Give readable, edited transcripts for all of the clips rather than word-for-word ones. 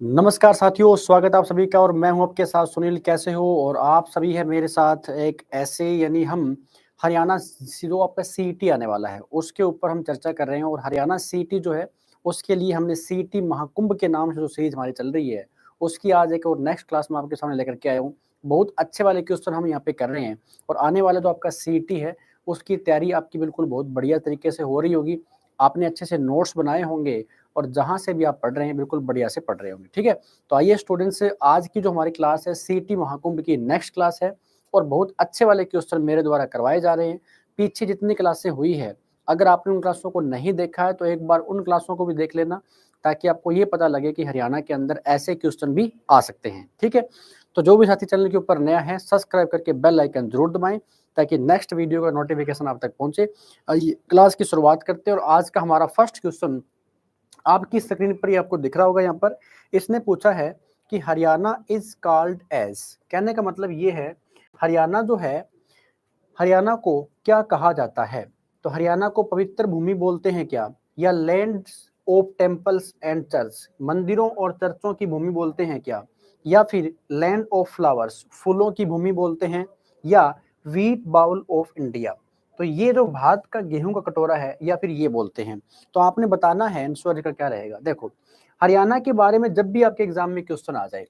नमस्कार साथियों, स्वागत है आप सभी का और मैं हूं आपके साथ सुनील। कैसे हो? और आप सभी है मेरे साथ एक ऐसे यानी हम हरियाणा जो आपका सीईटी आने वाला है उसके ऊपर हम चर्चा कर रहे हैं। और हरियाणा सीईटी जो है उसके लिए हमने सीईटी महाकुंभ के नाम से जो सीरीज हमारी चल रही है उसकी आज एक और नेक्स्ट क्लास में आपके सामने लेकर के आया हूँ। बहुत अच्छे वाले क्वेश्चन हम यहाँ पे कर रहे हैं और आने वाला जो आपका सीईटी है उसकी तैयारी आपकी बिल्कुल बहुत बढ़िया तरीके से हो रही होगी। आपने अच्छे से नोट्स बनाए होंगे और जहाँ से भी आप पढ़ रहे हैं बिल्कुल बढ़िया से पढ़ रहे होंगे। ठीक है, तो आइए स्टूडेंट्स, आज की जो हमारी क्लास है सीईटी महाकुंभ की नेक्स्ट क्लास है और बहुत अच्छे वाले क्वेश्चन मेरे द्वारा करवाए जा रहे हैं। पीछे जितनी क्लासें हुई है, अगर आपने उन क्लासों को नहीं देखा है तो एक बार उन क्लासों को भी देख लेना, ताकि आपको ये पता लगे कि हरियाणा के अंदर ऐसे क्वेश्चन भी आ सकते हैं। ठीक है, तो जो भी साथी चैनल के ऊपर नया है सब्सक्राइब करके बेल आइकन जरूर दबाएं ताकि नेक्स्ट वीडियो का नोटिफिकेशन आप तक पहुंचे। आइए क्लास की शुरुआत करते हैं और आज का हमारा फर्स्ट क्वेश्चन आपकी स्क्रीन पर ही आपको दिख रहा होगा। यहाँ पर इसने पूछा है कि हरियाणा इज कॉल्ड एज, कहने का मतलब ये है हरियाणा जो है, हरियाणा को क्या कहा जाता है? तो हरियाणा को पवित्र भूमि बोलते हैं क्या, या land of temples and church, मंदिरों और चर्चों की भूमि बोलते हैं क्या, या फिर लैंड ऑफ फ्लावर्स, फूलों की भूमि बोलते हैं, या व्हीट बाउल ऑफ इंडिया? तो ये जो भात का गेहूं का कटोरा है या फिर ये बोलते हैं, तो आपने बताना है आंसर का क्या रहेगा। देखो, हरियाणा के बारे में जब भी आपके एग्जाम में क्वेश्चन आ जाए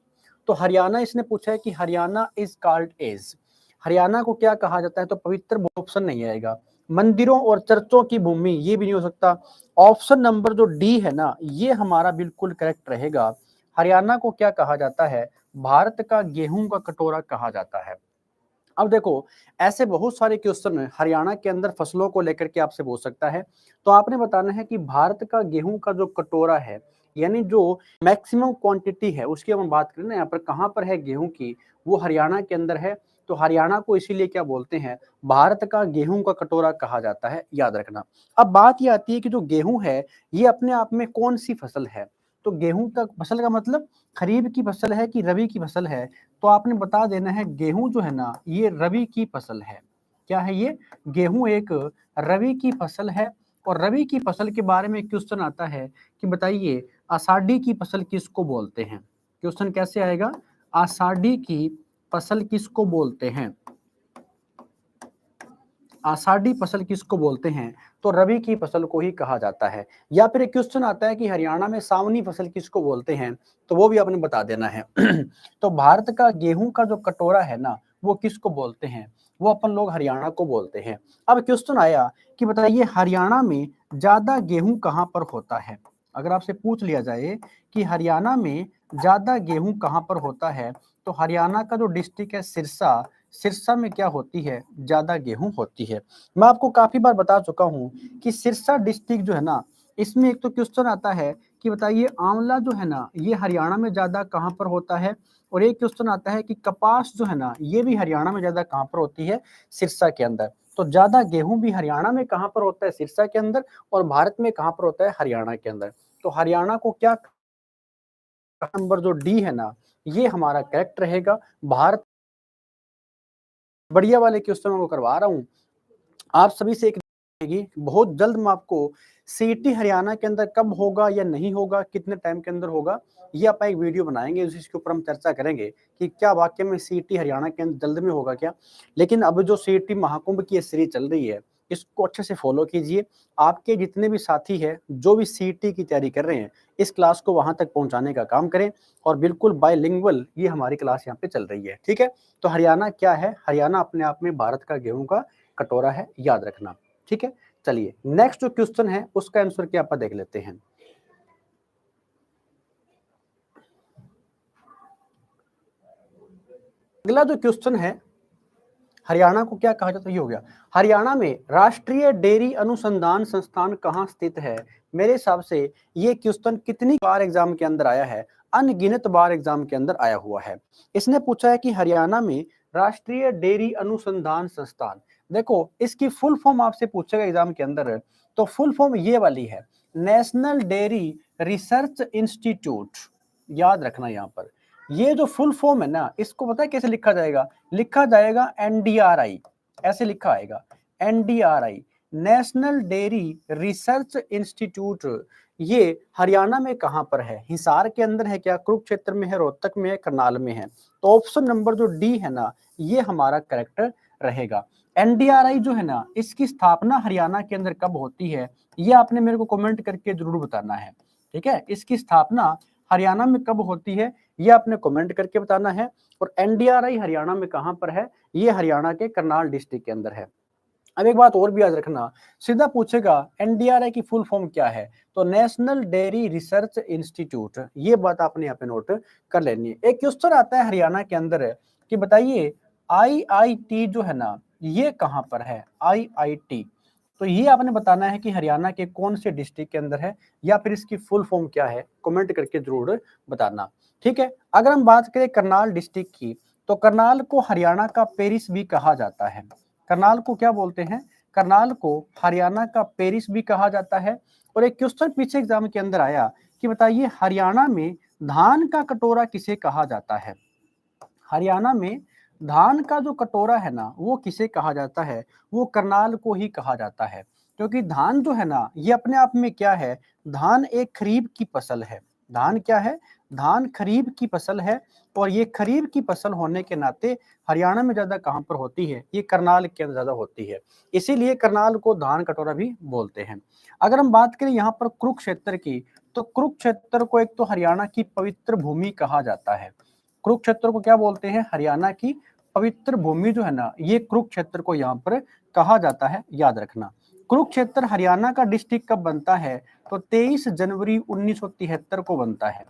तो हरियाणा इसने पूछा है कि Haryana is called as, Haryana को क्या कहा जाता है, तो पवित्र ऑप्शन नहीं आएगा। मंदिरों और चर्चों की भूमि ये भी नहीं हो सकता। ऑप्शन नंबर जो डी है ना, ये हमारा बिल्कुल करेक्ट रहेगा। हरियाणा को क्या कहा जाता है? भारत का गेहूं का कटोरा कहा जाता है। अब देखो, ऐसे बहुत सारे क्वेश्चन हरियाणा के अंदर फसलों को लेकर के आपसे पूछ सकता है, तो आपने बताना है कि भारत का गेहूं का जो कटोरा है, यानी जो मैक्सिमम क्वांटिटी है उसकी हम बात करें ना, यहाँ पर कहाँ पर है गेहूं की, वो हरियाणा के अंदर है। तो हरियाणा को इसीलिए क्या बोलते हैं, भारत का गेहूं का कटोरा कहा जाता है, याद रखना। अब बात ये आती है कि जो गेहूं है ये अपने आप में कौन सी फसल है? तो गेहूं का फसल का मतलब खरीफ की फसल है कि रबी की फसल है? तो आपने बता देना है गेहूं जो है ना ये रबी की फसल है। क्या है ये? गेहूं एक रबी की फसल है। और रबी की फसल के बारे में क्वेश्चन आता है कि बताइए आषाढ़ी की फसल किसको बोलते हैं? क्वेश्चन कैसे आएगा? आषाढ़ी की फसल किसको बोलते हैं? आषाढ़ी फसल किसको बोलते हैं? तो रबी की फसल को ही कहा जाता है। या फिर एक क्वेश्चन आता है कि हरियाणा में सावनी फसल किसको बोलते हैं? तो वो भी आपने बता देना है। तो भारत का गेहूं का जो कटोरा है ना, वो किसको बोलते हैं? वो अपन लोग हरियाणा को बोलते हैं। अब क्वेश्चन आया कि बताइए हरियाणा में ज्यादा गेहूं कहाँ पर होता है? अगर आपसे पूछ लिया जाए कि हरियाणा में ज्यादा गेहूं कहाँ पर होता है, तो हरियाणा का जो डिस्ट्रिक्ट है सिरसा, सिरसा में क्या होती है? ज्यादा गेहूं होती है। मैं आपको काफी बार बता चुका हूं कि सिरसा डिस्ट्रिक्ट जो है ना, इसमें एक तो क्वेश्चन आता है कि बताइए आंवला जो है ना ये हरियाणा में ज्यादा कहाँ पर होता है, और एक क्वेश्चन आता है कि कपास जो है ना ये भी हरियाणा में ज्यादा कहाँ पर होती है? सिरसा के अंदर। तो ज्यादा गेहूं भी हरियाणा में कहाँ पर होता है? सिरसा के अंदर। और भारत में कहाँ पर होता है? हरियाणा के अंदर। तो हरियाणा को क्या, नंबर जो डी है ना ये हमारा करेक्ट रहेगा। भारत बढ़िया वाले क्वेश्चन को करवा रहा हूँ आप सभी से। एक बहुत जल्द मैं आपको सीईटी हरियाणा के अंदर कब होगा या नहीं होगा, कितने टाइम के अंदर होगा, ये अपन एक वीडियो बनाएंगे, इसके ऊपर हम चर्चा करेंगे कि क्या वाकई में सीईटी हरियाणा के अंदर जल्द में होगा क्या। लेकिन अब जो सीईटी महाकुंभ की सीरीज चल रही है इसको अच्छे से फॉलो कीजिए। आपके जितने भी साथी हैं जो भी सीईटी की तैयारी कर रहे हैं, इस क्लास को वहां तक पहुंचाने का काम करें। और बिल्कुल बायलिंगुअल ये हमारी क्लास यहाँ पे चल रही है। ठीक है, तो हरियाणा क्या है? हरियाणा अपने आप में भारत का गेहूं का कटोरा है, याद रखना। ठीक है, चलिए नेक्स्ट जो क्वेश्चन है उसका आंसर क्या आप देख लेते हैं। अगला जो क्वेश्चन है, हरियाणा को क्या कहा जाता है, ये हो गया। हरियाणा में राष्ट्रीय डेयरी अनुसंधान संस्थान कहाँ स्थित है? मेरे हिसाब से ये क्वेश्चन कितनी बार एग्जाम के अंदर आया है? अनगिनत बार एग्जाम के अंदर आया हुआ है। इसने पूछा है कि हरियाणा में राष्ट्रीय डेयरी अनुसंधान संस्थान, देखो इसकी फुल फॉर्म आपसे पूछेगा एग्जाम के अंदर, तो फुल फॉर्म ये वाली है, नेशनल डेयरी रिसर्च इंस्टीट्यूट। याद रखना यहाँ पर ये जो फुल फॉर्म है ना, इसको पता है कैसे लिखा जाएगा? लिखा जाएगा एनडीआरआई, ऐसे लिखा आएगा NDRI, national dairy research institute ये हरियाणा में कहां पर है? हिसार के अंदर है क्या, कुरुक्षेत्र में है, रोहतक में है, करनाल में है? तो ऑप्शन नंबर जो डी है ना, ये हमारा करेक्ट रहेगा। एनडीआरआई जो है ना, इसकी स्थापना हरियाणा के अंदर कब होती है, ये आपने मेरे को कमेंट करके जरूर बताना है। ठीक है, इसकी स्थापना हरियाणा में कब होती है, ये आपने कमेंट करके बताना है। और एनडीआरआई हरियाणा में कहां पर है, ये हरियाणा के करनाल डिस्ट्रिक्ट के अंदर है। अब एक बात और भी याद रखना, सीधा पूछेगा एनडीआरआई की फुल फॉर्म क्या है, तो नेशनल डेयरी रिसर्च इंस्टीट्यूट, ये बात आपने यहाँ पे नोट कर लेनी है। एक क्वेश्चन आता है हरियाणा के अंदर कि बताइए आईआईटी जो है ना, ये कहां पर है आईआईटी? तो ये आपने बताना है कि हरियाणा के कौन से डिस्ट्रिक्ट के अंदर है, या फिर इसकी फुल फॉर्म क्या है, कमेंट करके जरूर बताना। ठीक है, अगर हम बात करें करनाल डिस्ट्रिक्ट की, तो करनाल को हरियाणा का पेरिस भी कहा जाता है। करनाल को क्या बोलते हैं, करनाल को हरियाणा का पेरिस भी कहा जाता है। और एक क्वेश्चन पीछे एग्जाम के अंदर आया कि बताइए हरियाणा में धान का कटोरा किसे कहा जाता है? हरियाणा में धान का जो कटोरा है ना, वो किसे कहा जाता है? वो करनाल को ही कहा जाता है। क्योंकि धान जो है ना, ये अपने आप में क्या है, धान एक खरीफ की फसल है। धान क्या है, धान खरीफ की फसल है। और ये खरीफ की फसल होने के नाते हरियाणा में ज्यादा कहां पर होती है, ये करनाल के अंदर ज्यादा होती है, इसीलिए करनाल को धान कटोरा भी बोलते हैं। अगर हम बात करें यहाँ पर कुरुक्षेत्र की, तो कुरुक्षेत्र को एक तो हरियाणा की पवित्र भूमि कहा जाता है। कुरुक्षेत्र को क्या बोलते हैं, हरियाणा की पवित्र भूमि जो है ना, ये कुरुक्षेत्र को यहाँ पर कहा जाता है, याद रखना। कुरुक्षेत्र हरियाणा का डिस्ट्रिक्ट कब बनता है, तो 23 जनवरी 1973 को बनता है।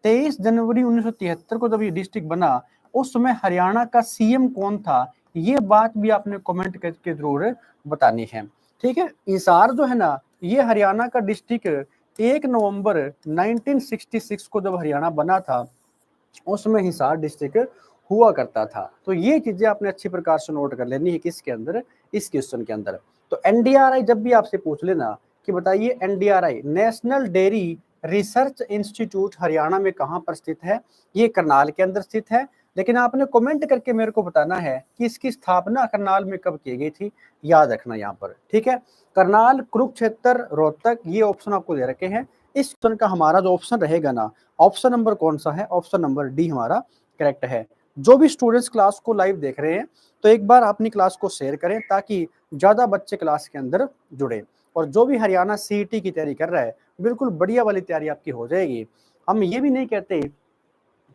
23 जनवरी 1973 को जब ये डिस्ट्रिक्ट बना, उस समय हरियाणा का सीएम कौन था, ये बात भी आपने कमेंट करके जरूर बतानी है। ठीक है, हिसार जो है ना, ये हरियाणा का डिस्ट्रिक्ट 1 नवंबर 1966 को जब हरियाणा बना था, उसमें हिसार डिस्ट्रिक्ट हुआ करता था। तो ये चीजें आपने अच्छी प्रकार से नोट कर लेनी है किसके अंदर, इस क्वेश्चन के अंदर। तो एनडीआरआई जब भी आपसे पूछ लेना कि बताइए NDRI national dairy research institute Haryana में कहां पर स्थित है, ये करनाल के अंदर स्थित है। लेकिन आपने कमेंट करके मेरे को बताना है कि इसकी स्थापना करनाल में कब की गई थी, याद रखना यहाँ पर। ठीक है, करनाल, कुरुक्षेत्र, रोहतक, ये ऑप्शन आपको दे रखे हैं। इस क्वेश्चन का हमारा जो ऑप्शन रहेगा ना, ऑप्शन नंबर कौन सा है, ऑप्शन नंबर डी हमारा करेक्ट है। जो भी स्टूडेंट्स क्लास को लाइव देख रहे हैं, तो एक बार अपनी क्लास को शेयर करें ताकि ज्यादा बच्चे क्लास के अंदर जुड़े। और जो भी हरियाणा सीईटी की तैयारी कर रहा है, बिल्कुल बढ़िया वाली तैयारी आपकी हो जाएगी। हम ये भी नहीं कहते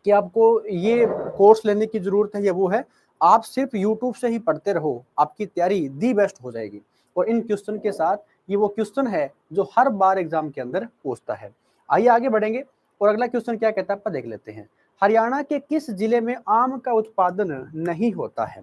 कि आपको ये कोर्स लेने की जरूरत है या वो है, आप सिर्फ यूट्यूब से ही पढ़ते रहो, आपकी तैयारी दी बेस्ट हो जाएगी। और इन क्वेश्चन के साथ ये वो क्वेश्चन है जो हर बार एग्जाम के अंदर पूछता है। आइए आगे बढ़ेंगे और अगला क्वेश्चन क्या कहता है आप देख लेते हैं। हरियाणा के किस जिले में आम का उत्पादन नहीं होता है?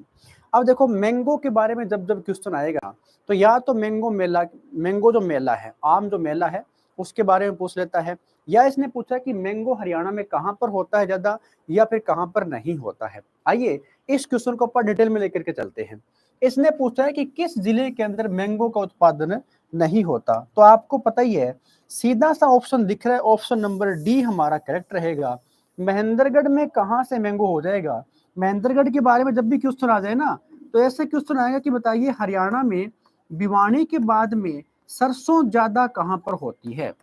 अब देखो मैंगो के बारे में जब जब क्वेश्चन आएगा, तो या तो मैंगो जो मेला है, आम जो मेला है, उसके बारे में पूछ लेता है, या इसने पूछा कि मैंगो हरियाणा में कहां पर होता है ज्यादा, या फिर कहां पर नहीं होता है। आइए इस क्वेश्चन को ऊपर डिटेल में लेकर के चलते हैं। इसने पूछा है कि किस जिले के अंदर मैंगो का उत्पादन नहीं होता, तो आपको पता ही है, सीधा सा ऑप्शन दिख रहा है, ऑप्शन नंबर डी हमारा करेक्ट रहेगा। महेंद्रगढ़ में कहां से मैंगो हो जाएगा? महेंद्रगढ़ के बारे में जब भी क्वेश्चन आ जाए ना, तो ऐसे क्वेश्चन आएगा कि बताइए हरियाणा में भिवानी के बाद में सरसों ज्यादा कहां पर होती है?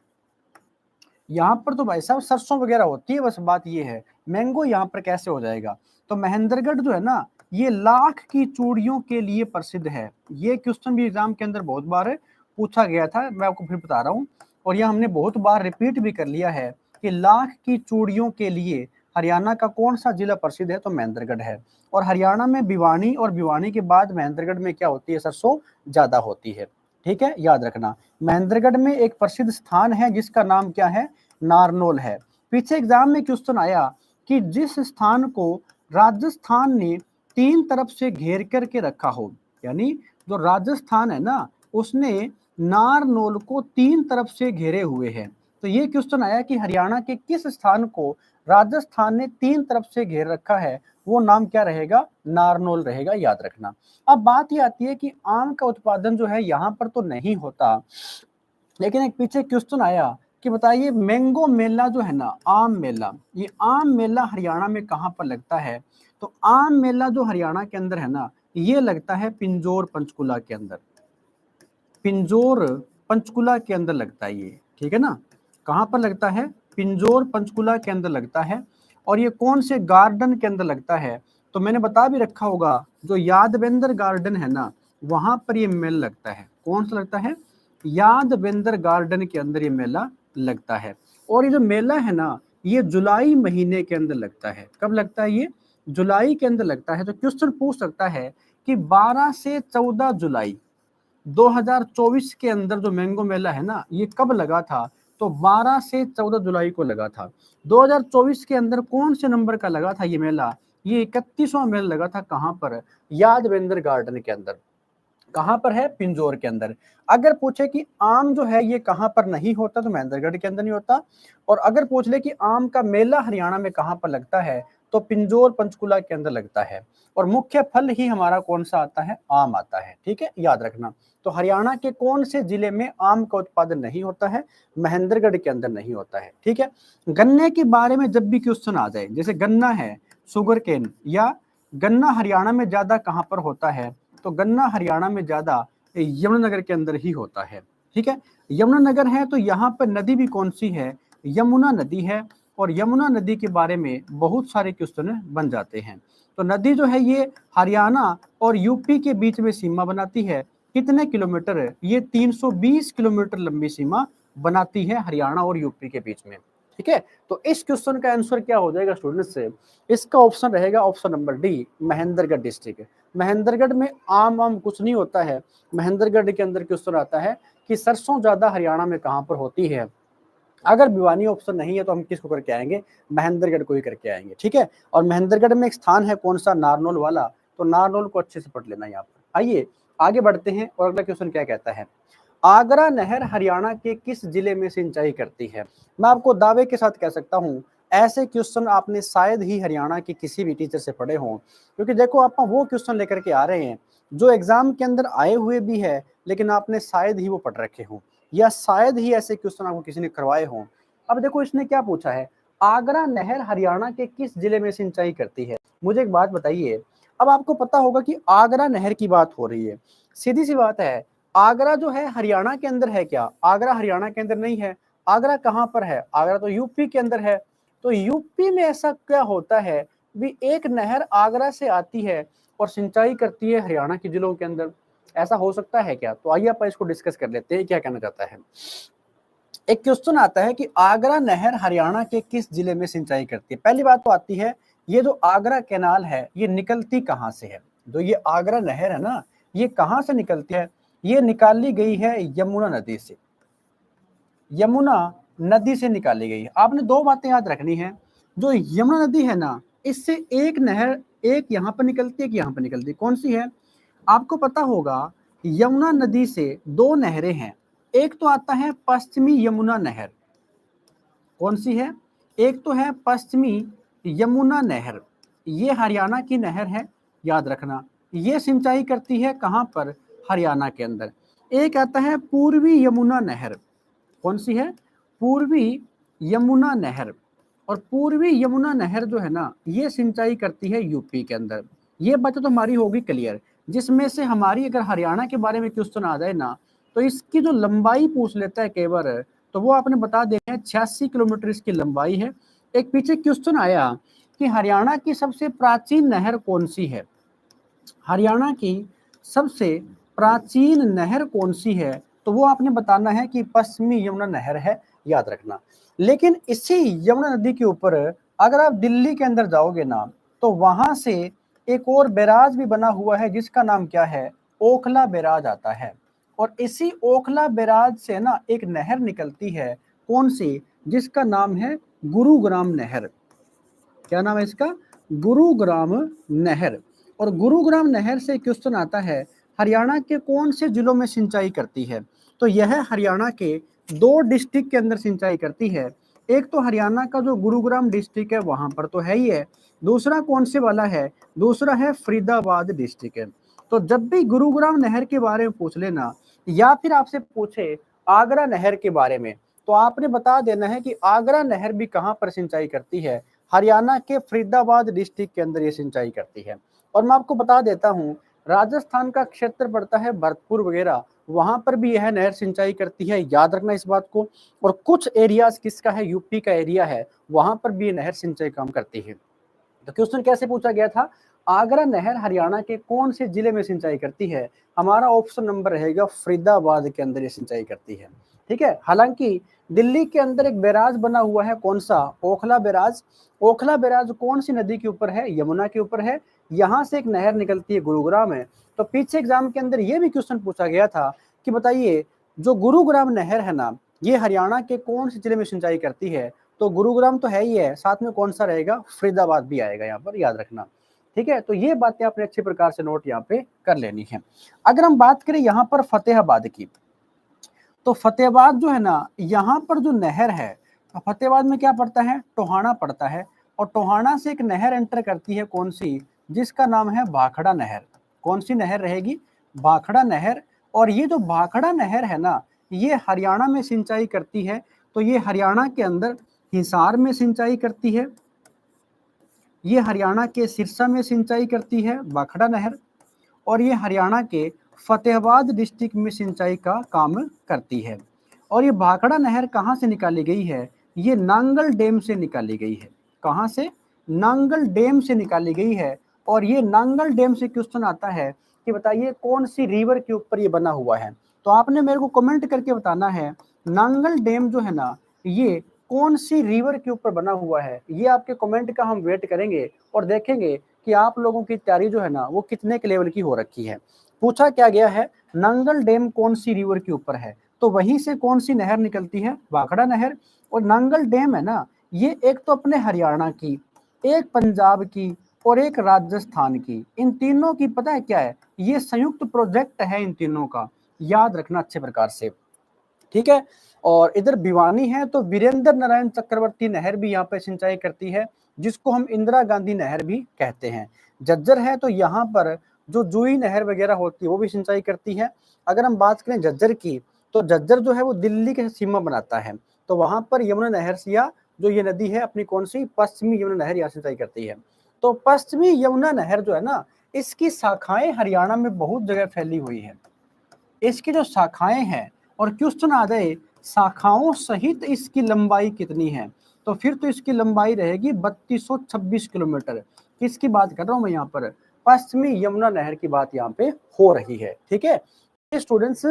यहाँ पर तो भाई साहब सरसों वगैरह होती है, बस बात ये है मैंगो यहाँ पर कैसे हो जाएगा? तो महेंद्रगढ़ जो है ना, ये लाख की चूड़ियों के लिए प्रसिद्ध है। ये क्वेश्चन भी एग्जाम के अंदर बहुत बार पूछा गया था, मैं आपको फिर बता रहा हूँ। और यह हमने बहुत बार रिपीट भी कर लिया है कि लाख की चूड़ियों के लिए हरियाणा का कौन सा जिला प्रसिद्ध है, तो महेंद्रगढ़ है। और हरियाणा में भिवानी, और भिवानी के बाद महेंद्रगढ़ में क्या होती है, सरसों ज्यादा होती है। ठीक है, याद रखना। महेंद्रगढ़ में एक प्रसिद्ध स्थान है जिसका नाम क्या है, नारनौल है। पीछे एग्जाम में क्वेश्चन आया कि जिस स्थान को राजस्थान ने 3 तरफ से घेर करके रखा हो, यानी जो राजस्थान है ना, उसने नारनौल को 3 तरफ से घेरे हुए है। तो ये क्वेश्चन आया कि हरियाणा के किस स्थान को राजस्थान ने 3 तरफ से घेर रखा है, वो नाम क्या रहेगा, नारनौल रहेगा, याद रखना। अब बात ये आती है कि आम का उत्पादन जो है यहाँ पर तो नहीं होता, लेकिन एक पीछे क्वेश्चन आया कि बताइए मैंगो मेला जो है ना, आम मेला, ये आम मेला हरियाणा में कहां पर लगता है? तो आम मेला जो हरियाणा के अंदर है ना, ये लगता है पिंजौर पंचकुला के अंदर। पिंजौर पंचकुला के अंदर लगता है ये, ठीक है ना। कहाँ पर लगता है? पिंजौर पंचकुला के अंदर लगता है। और ये कौन से गार्डन के अंदर लगता है? तो मैंने बता भी रखा होगा, जो यादवेंद्र गार्डन है ना, वहां पर ये मेला लगता है। कौन सा लगता है? यादवेंद्र गार्डन के अंदर ये मेला लगता है। और ये जो मेला है ना, ये जुलाई महीने के अंदर लगता है। कब लगता है ये? जुलाई के अंदर लगता है। तो क्वेश्चन पूछ सकता है कि 12 से 14 जुलाई 2024 के अंदर जो मैंगो मेला है ना, ये कब लगा था? तो 12 से 14 जुलाई को लगा था। 2024 के अंदर कौन से नंबर का लगा था ये मेला? ये 31वां मेला लगा था। कहाँ पर? यादवेंद्र गार्डन के अंदर। कहाँ पर है? पिंजौर के अंदर। अगर पूछे कि आम जो है ये कहाँ पर नहीं होता, तो महेंद्रगढ़ के अंदर नहीं होता। और अगर पूछ ले कि आम का मेला हरियाणा में कहाँ पर लगता है, तो पिंजौर पंचकुला के अंदर लगता है। और मुख्य फल ही हमारा कौन सा आता है? आम आता है, ठीक है, याद रखना। तो हरियाणा के कौन से जिले में आम का उत्पादन नहीं होता है? महेंद्रगढ़ के अंदर नहीं होता है, ठीक है। गन्ने के बारे में जब भी क्वेश्चन आ जाए, जैसे गन्ना है, शुगर केन, या गन्ना हरियाणा में ज्यादा कहाँ पर होता है? तो गन्ना हरियाणा में ज्यादा यमुनानगर के अंदर ही होता है, ठीक है। यमुनानगर है तो यहाँ पर नदी भी कौन सी है? यमुना नदी है। और यमुना नदी के बारे में बहुत सारे क्वेश्चन बन जाते हैं। तो नदी जो है ये हरियाणा और यूपी के बीच में सीमा बनाती है। कितने किलोमीटर है? ये 320 किलोमीटर लंबी सीमा बनाती है हरियाणा और यूपी के बीच में, ठीक है। तो इस क्वेश्चन का आंसर क्या हो जाएगा स्टूडेंट्स से? इसका ऑप्शन रहेगा option number D, Mahendragarh district. Mahendragarh में आम कुछ नहीं होता है। महेंद्रगढ़ के अंदर क्वेश्चन आता है कि सरसों ज्यादा हरियाणा में कहां पर होती है। अगर भिवानी ऑप्शन नहीं है तो हम किसको करके आएंगे? महेंद्रगढ़ को ही करके आएंगे, ठीक है। और महेंद्रगढ़ में एक स्थान है कौन सा? नारनौल वाला। तो नारनौल को अच्छे से पढ़ लेना यहाँ पर। आइए आगे बढ़ते हैं और अगला क्वेश्चन क्या कहता है? आगरा नहर हरियाणा के किस जिले में सिंचाई करती है? मैं आपको दावे के साथ कह सकता हूं, ऐसे क्वेश्चन आपने शायद ही हरियाणा के किसी भी टीचर से पढ़े हों। क्योंकि देखो आप वो क्वेश्चन लेकर के आ रहे हैं जो एग्जाम के अंदर आए हुए भी है, लेकिन आपने शायद ही वो पढ़ रखे हों, या शायद ही ऐसे क्वेश्चन आपको किसी ने करवाए हों। अब देखो इसने क्या पूछा है, आगरा नहर हरियाणा के किस जिले में सिंचाई करती है? मुझे एक बात बताइए, अब आपको पता होगा कि आगरा नहर की बात हो रही है। सीधी सी बात है, आगरा जो है हरियाणा के अंदर है क्या? आगरा हरियाणा के अंदर नहीं है। आगरा कहाँ पर है? आगरा तो यूपी के अंदर है। तो यूपी में ऐसा क्या होता है भी एक नहर आगरा से आती है और सिंचाई करती है हरियाणा के जिलों के अंदर? ऐसा हो सकता है क्या? तो आइए अपन इसको डिस्कस कर लेते हैं, क्या कहना चाहता है। एक क्वेश्चन आता है कि आगरा नहर हरियाणा के किस जिले में सिंचाई करती है? पहली बात तो आती है, ये जो आगरा कैनाल है ये निकलती कहाँ से है? जो ये आगरा नहर है ना, ये कहाँ से निकलती है? ये निकाली गई है यमुना नदी से। यमुना नदी से निकाली गई है। आपने दो बातें याद रखनी है, जो यमुना नदी है ना, इससे एक नहर, एक यहाँ पर निकलती है, एक यहाँ पर निकलती है। कौन सी है? आपको पता होगा यमुना नदी से दो नहरें हैं। एक तो आता है पश्चिमी यमुना नहर। कौन सी है? एक तो है पश्चिमी यमुना नहर, ये हरियाणा की नहर है, याद रखना। ये सिंचाई करती है कहाँ पर? हरियाणा के अंदर। एक आता है पूर्वी यमुना नहर। कौन सी है? पूर्वी यमुना नहर। और पूर्वी यमुना नहर जो है ना, ये सिंचाई करती है यूपी के अंदर। ये बात तो हमारी होगी क्लियर। जिसमें से हमारी अगर हरियाणा के बारे में क्वेश्चन आ जाए ना, तो इसकी जो लंबाई पूछ लेता है कई बार, तो वो आपने बता देना है 86 किलोमीटर इसकी लंबाई है। एक पीछे क्वेश्चन आया कि हरियाणा की सबसे प्राचीन नहर कौन सी है? हरियाणा की सबसे प्राचीन नहर कौन सी है? तो वो आपने बताना है कि पश्चिमी यमुना नहर है, याद रखना। लेकिन इसी यमुना नदी के ऊपर अगर आप दिल्ली के अंदर जाओगे ना, तो वहां से एक और बैराज भी बना हुआ है जिसका नाम क्या है? ओखला बैराज आता है। और इसी ओखला बैराज से ना एक नहर निकलती है, कौन सी? जिसका नाम है गुरुग्राम नहर। क्या नाम है इसका? गुरुग्राम नहर। और गुरुग्राम नहर से क्वेश्चन आता है, हरियाणा के कौन से जिलों में सिंचाई करती है? तो यह हरियाणा के दो डिस्ट्रिक्ट के अंदर सिंचाई करती है। एक तो हरियाणा का जो गुरुग्राम डिस्ट्रिक्ट है वहां पर तो है ही है। दूसरा कौन से वाला है? दूसरा है फरीदाबाद डिस्ट्रिक्ट है। तो जब भी गुरुग्राम नहर के बारे में पूछ लेना, या फिर आपसे पूछे आगरा नहर के बारे में, तो आपने बता देना है कि आगरा नहर भी कहां पर सिंचाई करती है? हरियाणा के फरीदाबाद डिस्ट्रिक्ट के अंदर ये सिंचाई करती है। और मैं आपको बता देता हूँ, राजस्थान का क्षेत्र पड़ता है भरतपुर वगैरह, वहां पर भी यह नहर सिंचाई करती है, याद रखना इस बात को। और कुछ एरियाज किसका है, यूपी का एरिया है, वहां पर भी ये नहर सिंचाई काम करती है। तो क्वेश्चन कैसे पूछा गया था, आगरा नहर हरियाणा के कौन से जिले में सिंचाई करती है? हमारा ऑप्शन नंबर रहेगा फरीदाबाद के अंदर ये सिंचाई करती है। ठीक है, हालांकि दिल्ली के अंदर एक बैराज बना हुआ है, कौन सा, ओखला बैराज। ओखला बैराज कौन सी नदी के ऊपर है, यमुना के ऊपर है। यहाँ से एक नहर निकलती है गुरुग्राम में। तो पीछे एग्जाम के अंदर ये भी क्वेश्चन पूछा गया था कि बताइए जो गुरुग्राम नहर है ना, ये हरियाणा के कौन से जिले में सिंचाई करती है? तो गुरुग्राम तो है ही है, साथ में कौन सा रहेगा, फरीदाबाद भी आएगा यहाँ पर, याद रखना। ठीक है, तो ये बातें आपने अच्छे प्रकार से नोट यहाँ पे कर लेनी है। अगर हम बात करें यहाँ पर फतेहाबाद की, तो फतेहाबाद जो है ना, यहाँ पर जो नहर है, फतेहाबाद में क्या पड़ता है, टोहाना पड़ता है। और टोहाना से एक नहर एंटर करती है, कौन सी, जिसका नाम है भाखड़ा नहर। कौन सी नहर रहेगी, भाखड़ा नहर। और ये जो भाखड़ा नहर है ना, ये हरियाणा में सिंचाई करती है। तो ये हरियाणा के अंदर हिसार में सिंचाई करती है, ये हरियाणा के सिरसा में सिंचाई करती है भाखड़ा नहर। और ये हरियाणा के फतेहाबाद डिस्ट्रिक्ट में सिंचाई का काम करती है। और ये भाखड़ा नहर कहाँ से निकाली गई है, ये नांगल डैम से निकाली गई है। कहाँ से, नांगल डैम से निकाली गई है। और ये नांगल डैम से क्वेश्चन आता है कि बताइए कौन सी रिवर के ऊपर ये बना हुआ है। तो आपने मेरे को कमेंट करके बताना है, नांगल डैम जो है ना, ये कौन सी रिवर के ऊपर बना हुआ है। ये आपके कमेंट का हम वेट करेंगे और देखेंगे कि आप लोगों की तैयारी जो है ना, वो कितने के लेवल की हो रखी है। पूछा क्या गया है, नांगल डैम कौन सी रिवर के ऊपर है, तो वहीं से कौन सी नहर निकलती है, भाखड़ा नहर। और नांगल डैम है ना, ये एक तो अपने हरियाणा की, एक पंजाब की और एक राजस्थान की, इन तीनों की पता है क्या है, ये संयुक्त प्रोजेक्ट है इन तीनों का, याद रखना अच्छे प्रकार से। ठीक है, और इधर भिवानी है तो वीरेंद्र नारायण चक्रवर्ती नहर भी यहाँ पे सिंचाई करती है, जिसको हम इंदिरा गांधी नहर भी कहते हैं। झज्जर है तो यहाँ पर जो जूही नहर वगैरह होती है वो भी सिंचाई करती है। अगर हम बात करें झज्जर की, तो झज्जर जो है वो दिल्ली के सीमा बनाता है। तो वहां पर यमुना नहर से, या जो ये नदी है अपनी कौन सी, पश्चिमी यमुना नहर यहाँ सिंचाई करती है। तो पश्चिमी यमुना नहर जो है ना, इसकी शाखाएं हरियाणा में बहुत जगह फैली हुई है। इसकी जो शाखाएं हैं, और क्वेश्चन आ जाए शाखाओं सहित इसकी लंबाई कितनी है, तो फिर तो इसकी लंबाई रहेगी 3226 किलोमीटर। किसकी बात कर रहा हूं मैं यहाँ पर, पश्चिमी यमुना नहर की बात यहाँ पे हो रही है। ठीक है स्टूडेंट्स,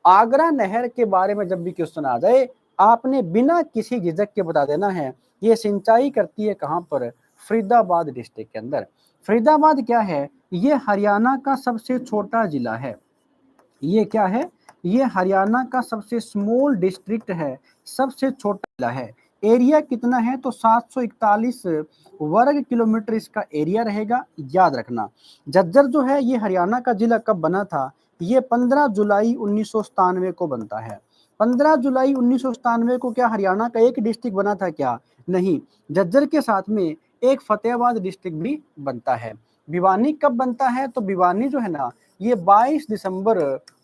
आगरा नहर के बारे में जब भी क्वेश्चन आ जाए, आपने बिना किसी झिझक के बता देना है ये सिंचाई करती है कहाँ पर, फरीदाबाद डिस्ट्रिक्ट के अंदर। फरीदाबाद क्या है, ये हरियाणा का सबसे छोटा जिला है। ये क्या है, ये हरियाणा का सबसे स्मॉल डिस्ट्रिक्ट है, सबसे छोटा जिला है। एरिया कितना है, तो 741 वर्ग किलोमीटर इसका एरिया रहेगा, याद रखना। झज्जर जो है ये हरियाणा का जिला कब बना था, ये 15 जुलाई 1997 को बनता है। 15 जुलाई 1997 को क्या हरियाणा का एक डिस्ट्रिक्ट बना था क्या, नहीं, झज्जर के साथ में एक फतेहाबाद डिस्ट्रिक्ट भी बनता है। भिवानी कब बनता है, तो भिवानी जो है ना, ये 22 दिसंबर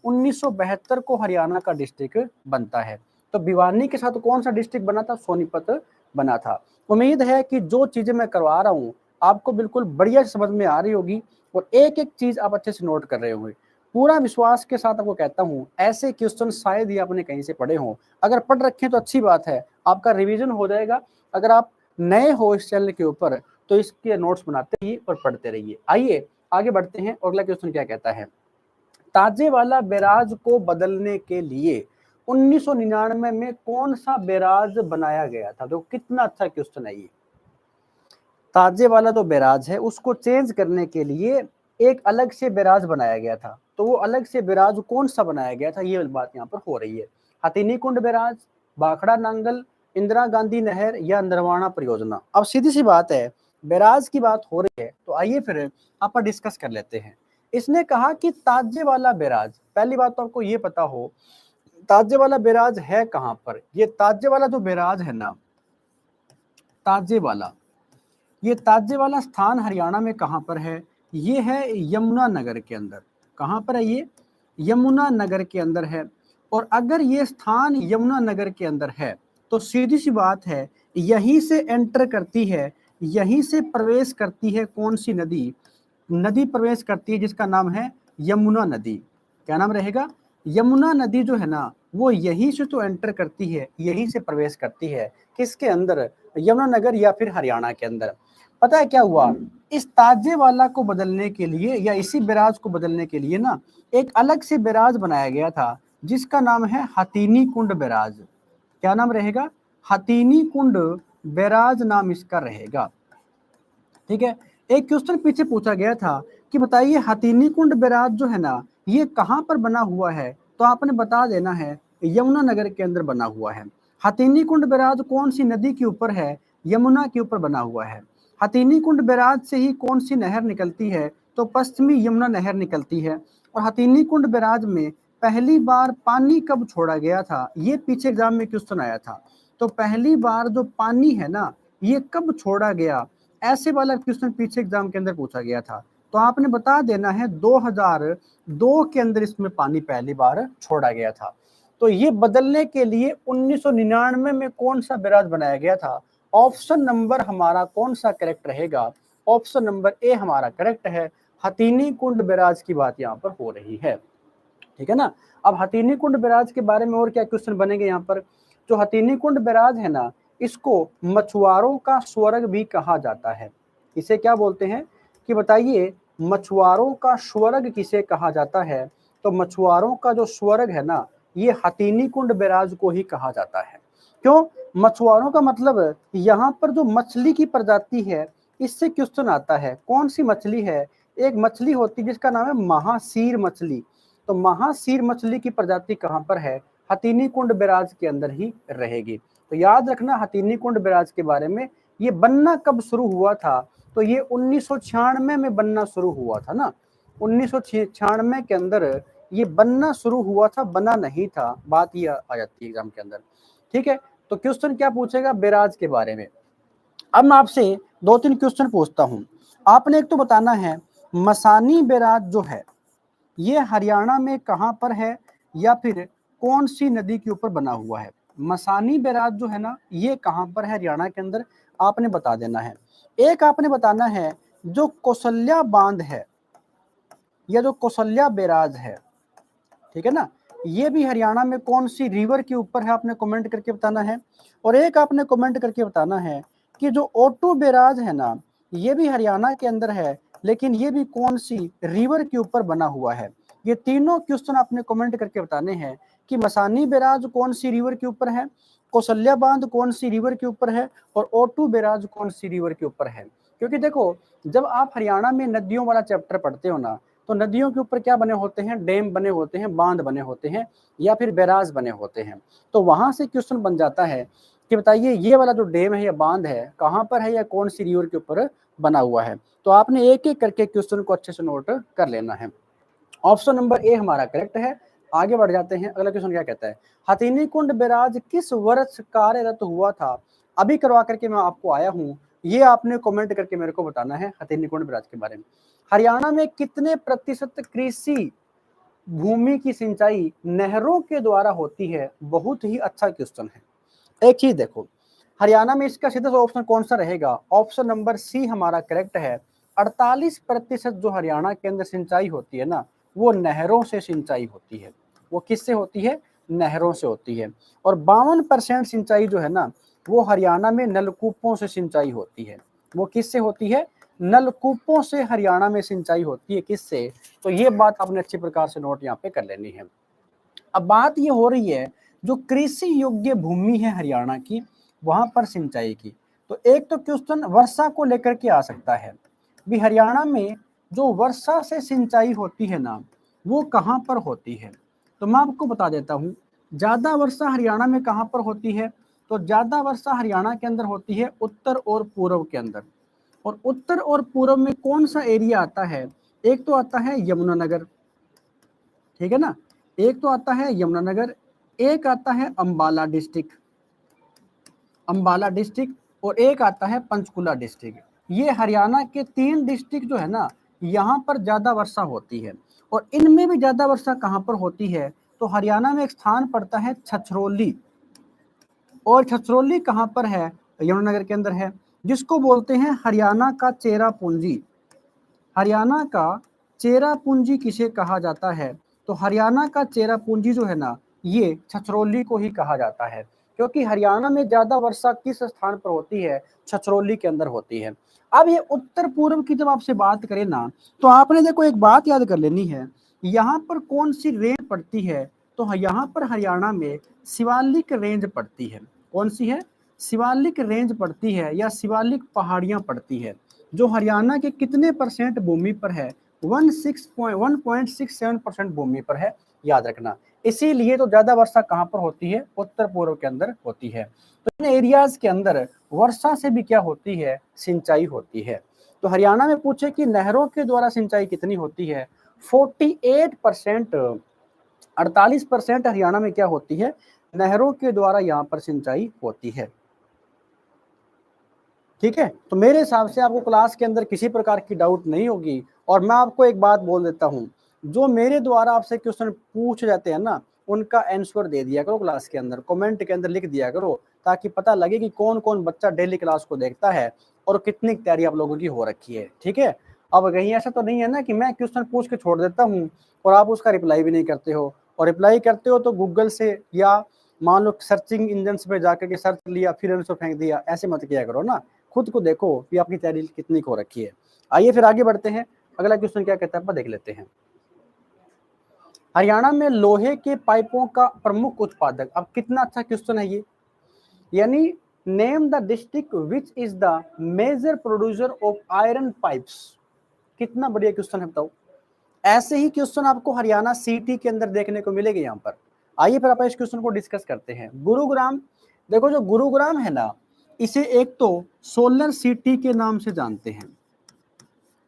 1972 को हरियाणा का डिस्ट्रिक्ट बनता है। तो भिवानी के साथ कौन सा डिस्ट्रिक्ट बना था, सोनीपत बना था। उम्मीद है कि जो चीजें मैं करवा रहा हूँ आपको बिल्कुल बढ़िया समझ में आ रही होगी और एक एक चीज आप अच्छे से नोट कर रहे होंगे। पूरा विश्वास के साथ आपको कहता हूँ ऐसे क्वेश्चन शायद ही आपने कहीं से पढ़े हों। अगर पढ़ रखे तो अच्छी बात है, आपका रिवीजन हो जाएगा। अगर आप नए हो इस चैनल के ऊपर तो इसके नोट्स बनाते रहिए और पढ़ते रहिए। आइए आगे बढ़ते हैं। अगला क्वेश्चन क्या कहता है, ताजेवाला बैराज को बदलने के लिए 1999 में कौन सा बैराज बनाया गया था। तो कितना अच्छा क्वेश्चन है ये। ताजेवाला तो बैराज है, उसको चेंज करने के लिए एक अलग से बैराज बनाया गया था। तो वो अलग से बैराज कौन सा बनाया गया था, ये बात यहाँ पर हो रही है। हथिनी कुंड बैराज, भाखड़ा नांगल, इंदिरा गांधी नहर या नरवाना परियोजना। अब सीधी सी बात है, बैराज की बात हो रही है तो आइए फिर आप डिस्कस कर लेते हैं। इसने कहा कि ताजेवाला बैराज, पहली बात तो आपको ये पता हो ताजेवाला बैराज है कहां पर। ये ताजेवाला जो बैराज है ना, ताजेवाला, ये ताजेवाला स्थान हरियाणा में कहां पर है, ये है यमुना नगर के अंदर। कहां पर है ये, यमुना नगर के अंदर है। और अगर ये स्थान यमुना नगर के अंदर है तो सीधी सी बात है यहीं से एंटर करती है, यहीं से प्रवेश करती है कौन सी नदी, नदी प्रवेश करती है जिसका नाम है यमुना नदी। क्या नाम रहेगा, यमुना नदी जो है ना वो यहीं से तो एंटर करती है, यहीं से प्रवेश करती है, किसके अंदर, यमुनानगर या फिर हरियाणा के अंदर। पता है क्या हुआ, इस ताजेवाला को बदलने के लिए या इसी बैराज को बदलने के लिए ना एक अलग से बैराज बनाया गया था जिसका नाम है हथीनी कुंड बैराज। क्या नाम रहेगा, हथीनी कुंड बैराज नाम इसका रहेगा। ठीक है, एक क्वेश्चन पीछे पूछा गया था कि बताइए हथीनी कुंड बैराज जो है ना ये कहाँ पर बना हुआ है, तो आपने बता देना है यमुनानगर के अंदर बना हुआ है। हथीनी कुंड बैराज कौन सी नदी के ऊपर है, यमुना के ऊपर बना हुआ है। हथीनी कुंड बैराज से ही कौन सी नहर निकलती है, तो पश्चिमी यमुना नहर निकलती है। और हथीनी कुंड बैराज में पहली बार पानी कब छोड़ा गया था, ये पीछे एग्जाम में क्वेश्चन आया था। तो पहली बार जो पानी है ना ये कब छोड़ा गया, ऐसे वाला क्वेश्चन पीछे एग्जाम के अंदर पूछा गया था। तो आपने बता देना है 2002 के अंदर इसमें पानी पहली बार छोड़ा गया था। तो ये बदलने के लिए 1999 में कौन सा बैराज बनाया गया था, ऑप्शन नंबर हमारा कौन सा करेक्ट रहेगा, ऑप्शन नंबर ए हमारा करेक्ट है। हथीनी कुंड बैराज की बात यहाँ पर हो रही है। ठीक है ना। अब हथीनी कुंड बैराज के बारे में और क्या क्वेश्चन बनेंगे यहाँ पर, जो हथीनी कुंड बैराज है ना इसको मछुआरों का स्वर्ग भी कहा जाता है। इसे क्या बोलते हैं कि बताइए, मछुआरों का स्वर्ग किसे कहा जाता है, तो मछुआरों का जो स्वर्ग है ना ये हथीनी कुंड बैराज को ही कहा जाता है। क्यों, मछुआरों का मतलब यहाँ पर जो मछली की प्रजाति है इससे क्वेश्चन आता है, कौन सी मछली है, एक मछली होती है जिसका नाम है महासीर मछली। तो महासीर मछली की प्रजाति कहाँ पर है, हथीनी कुंड बैराज के अंदर ही रहेगी। तो याद रखना हथीनी कुंड बैराज के बारे में, ये बनना कब शुरू हुआ था, तो ये 1996 में बनना शुरू हुआ था ना, 1996 के अंदर ये बनना शुरू हुआ था, बना नहीं था, बात ये आ जाती है एग्जाम के अंदर। ठीक है, तो क्वेश्चन क्या पूछेगा बैराज के बारे में। अब मैं आपसे 2-3 क्वेश्चन पूछता हूं, आपने एक तो बताना है मसानी बैराज जो है ये हरियाणा में कहां पर है या फिर कौन सी नदी के ऊपर बना हुआ है। मसानी बैराज जो है ना ये कहां पर है हरियाणा के अंदर, आपने बता देना है। एक आपने बताना है जो कौशल्या बांध है या जो कौशल्या बैराज है, ठीक है ना, ये भी हरियाणा में कौन सी रिवर के ऊपर है, आपने कमेंट करके बताना है। और एक आपने कमेंट करके बताना है कि जो ओटू बैराज है ना ये भी हरियाणा के अंदर है, लेकिन ये भी कौन सी रिवर के ऊपर बना हुआ है। ये तीनों क्वेश्चन आपने कमेंट करके बताने हैं कि मसानी बैराज कौन सी रिवर के ऊपर है, कौशल्या बांध कौन सी रिवर के ऊपर है, और ओटू बैराज कौन सी रिवर के ऊपर है। क्योंकि देखो जब आप हरियाणा में नदियों वाला चैप्टर पढ़ते हो ना तो नदियों के ऊपर क्या बने होते हैं, डैम बने होते हैं, बांध बने होते हैं या फिर बैराज बने होते हैं। तो वहां से क्वेश्चन बन जाता है कि बताइए ये वाला जो डैम है या बांध है कहाँ पर है या कौन सी रिवर के ऊपर बना हुआ है। तो आपने एक एक करके क्वेश्चन को अच्छे से नोट कर लेना है। ऑप्शन नंबर ए हमारा करेक्ट है। आगे बढ़ जाते हैं, अगला क्वेश्चन क्या कहता है, हथीनी कुंड बैराज किस वर्ष कार्यरत हुआ था। अभी करवा करके मैं आपको आया हूँ, ये आपने कमेंट करके मेरे को बताना है हथीनी कुंड बैराज के बारे में। हरियाणा में कितने प्रतिशत कृषि भूमि की सिंचाई नहरों के द्वारा होती है, बहुत ही अच्छा क्वेश्चन है। एक चीज देखो, हरियाणा में इसका सीधा ऑप्शन कौन सा रहेगा, ऑप्शन नंबर सी हमारा करेक्ट है। 48% जो हरियाणा के अंदर सिंचाई होती है ना वो नहरों से सिंचाई होती है। वो किससे होती है, नहरों से होती है। और 52% सिंचाई जो है ना वो हरियाणा में नलकूपों से सिंचाई होती है। वो किससे होती है, नलकूपों से हरियाणा में सिंचाई होती है। किससे, तो ये बात आपने अच्छी प्रकार से नोट यहाँ पे कर लेनी है। अब बात ये हो रही है जो कृषि योग्य भूमि है हरियाणा की वहां पर सिंचाई की। तो एक तो क्वेश्चन वर्षा को लेकर के आ सकता है, भी हरियाणा में जो वर्षा से सिंचाई होती है ना वो कहाँ पर होती है। तो मैं आपको बता देता हूँ, ज्यादा वर्षा हरियाणा में कहाँ पर होती है, तो ज्यादा वर्षा हरियाणा के अंदर होती है उत्तर और पूर्व के अंदर। और उत्तर और पूर्व में कौन सा एरिया आता है, एक तो आता है यमुनानगर, ठीक है ना, एक तो आता है यमुनानगर, एक आता है अंबाला डिस्ट्रिक्ट, अंबाला डिस्ट्रिक्ट, और एक आता है पंचकुला डिस्ट्रिक्ट। ये हरियाणा के 3 डिस्ट्रिक्ट जो है ना यहाँ पर ज्यादा वर्षा होती है। और इनमें भी ज्यादा वर्षा कहाँ पर होती है, तो हरियाणा में एक स्थान पड़ता है छछरौली, और छछरौली कहाँ पर है, यमुनानगर के अंदर है, जिसको बोलते हैं हरियाणा का चेरा पूंजी। हरियाणा का चेरा पूंजी किसे कहा जाता है, तो हरियाणा का चेरापूंजी जो है ना, ये छछरौली को ही कहा जाता है, क्योंकि हरियाणा में ज्यादा वर्षा किस स्थान पर होती है, छछरौली के अंदर होती है। अब ये उत्तर पूर्व की जब आपसे बात करें ना, तो आपने देखो एक बात याद कर लेनी है, यहाँ पर कौन सी रेंज पड़ती है, तो यहाँ पर हरियाणा में शिवालिक रेंज पड़ती है। कौन सी है? शिवालिक रेंज पड़ती है या शिवालिक पहाड़ियां पड़ती है, जो हरियाणा के कितने परसेंट भूमि पर है? 1.67% भूमि पर है, याद रखना। इसीलिए तो ज्यादा वर्षा कहाँ पर होती है? उत्तर पूर्व के अंदर होती है। तो इन एरियाज के अंदर वर्षा से भी क्या होती है? सिंचाई होती है। तो हरियाणा में पूछे कि नहरों के द्वारा सिंचाई कितनी होती है? 48%, 48% हरियाणा में क्या होती है? नहरों के द्वारा यहाँ पर सिंचाई होती है। ठीक है, तो मेरे हिसाब से आपको क्लास के अंदर किसी प्रकार की डाउट नहीं होगी। और मैं आपको एक बात बोल देता हूँ, जो मेरे द्वारा आपसे क्वेश्चन पूछ जाते हैं ना, उनका आंसर दे दिया करो क्लास के अंदर, कमेंट के अंदर लिख दिया करो, ताकि पता लगे कि कौन कौन बच्चा डेली क्लास को देखता है और कितनी तैयारी आप लोगों की हो रखी है। ठीक है, अब कहीं ऐसा तो नहीं है ना कि मैं क्वेश्चन पूछ के छोड़ देता हूँ और आप उसका रिप्लाई भी नहीं करते हो, और रिप्लाई करते हो तो गूगल से या मान लो सर्चिंग इंजन पे जाकर के सर्च लिया फिर आंसर फेंक दिया, ऐसे मत किया करो ना। खुद को देखो कि आपकी तैयारी कितनी हो रखी है। आइए फिर आगे बढ़ते हैं, अगला क्वेश्चन क्या कहता है आप देख लेते हैं। हरियाणा में लोहे के पाइपों का प्रमुख उत्पादक, अब कितना अच्छा क्वेश्चन है ये, यानी name the district which is the major producer of iron pipes. कितना बढ़िया क्वेश्चन है, बताओ। ऐसे ही क्वेश्चन आपको हरियाणा सीटी के अंदर देखने को मिलेगा यहाँ पर। आइए फिर अपन इस क्वेश्चन को डिस्कस करते हैं। गुरुग्राम, देखो जो गुरुग्राम है ना, इसे एक तो सोलर सिटी के नाम से जानते हैं।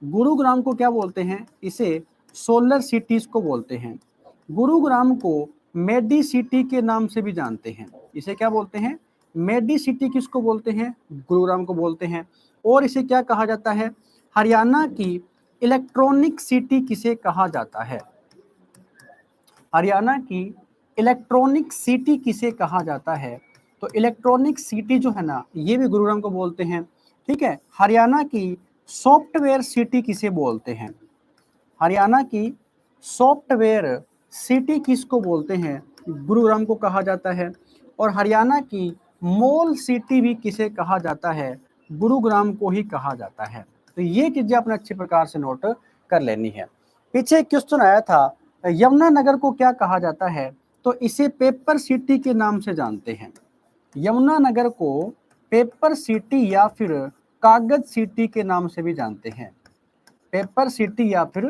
गुरुग्राम को क्या बोलते हैं? इसे सोलर सिटीज को बोलते हैं। गुरुग्राम को मेडी सिटी के नाम से भी जानते हैं। इसे क्या बोलते हैं? मेडी सिटी किसको बोलते हैं? गुरुग्राम को बोलते हैं। और इसे क्या कहा जाता है? हरियाणा की इलेक्ट्रॉनिक सिटी किसे कहा जाता है? हरियाणा की इलेक्ट्रॉनिक सिटी किसे कहा जाता है? तो इलेक्ट्रॉनिक सिटी जो है ना, ये भी गुरुग्राम को बोलते हैं। ठीक है, हरियाणा की सॉफ्टवेयर सिटी किसे बोलते हैं? हरियाणा की सॉफ्टवेयर सिटी किसको बोलते हैं? गुरुग्राम को कहा जाता है। और हरियाणा की मॉल सिटी भी किसे कहा जाता है? गुरुग्राम को ही कहा जाता है। तो ये चीजें अपने अच्छे प्रकार से नोट कर लेनी है। पीछे एक क्वेश्चन आया था, यमुनानगर को क्या कहा जाता है? तो इसे पेपर सिटी के नाम से जानते हैं। यमुनानगर को पेपर सिटी या फिर कागज सिटी के नाम से भी जानते हैं। पेपर सिटी या फिर